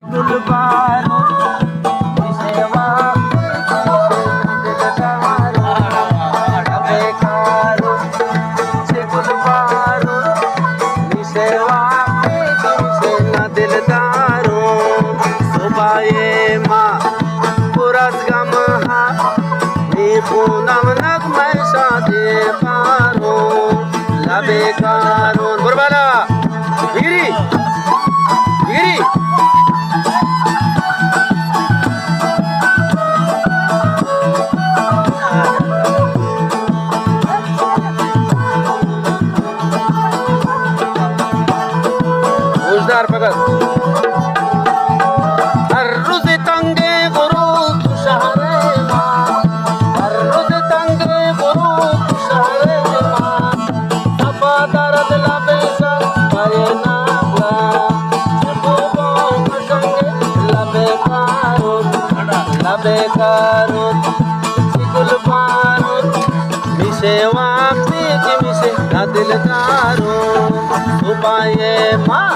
गुलबारो सेवा बेकारो से गुलबारो सेवा से न दिलदारो सुबाए माँ पुरस गमहा पूनम नगमे शादे पारो लबे कारो बुरबाला गिरी गिरी मुजदार भगत हर रोज तंगे गुरु तुषारे माँ हर रोज तंगे गुरु तुषारे माँ सपा दर्द लबे सा पाए नागला चुबो संगे लबे कारो चिकुल पारो मिसे वापी की मिसे ना दिलदारो सुबाए माँ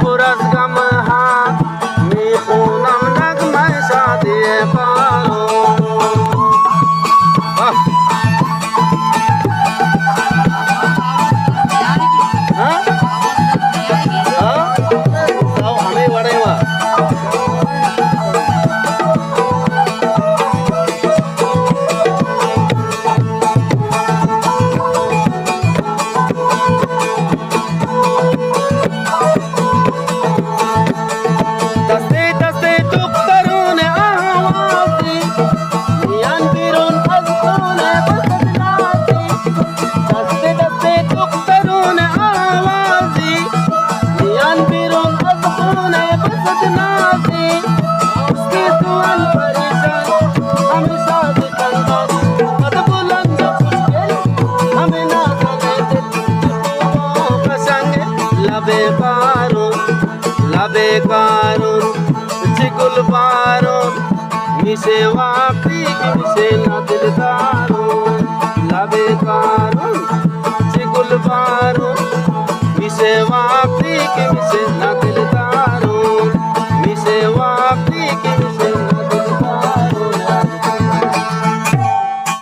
पुरस गम हाथ मी पूनम नगमे शादे पारो हमें बड़े हुआ लबे कारो चिकुल पारो मिसे वापी मिसे न दिलदारो लबे कारो चिकुल पारो मिसे वापी मिसे न दिलदारो मिसे वापी मिसे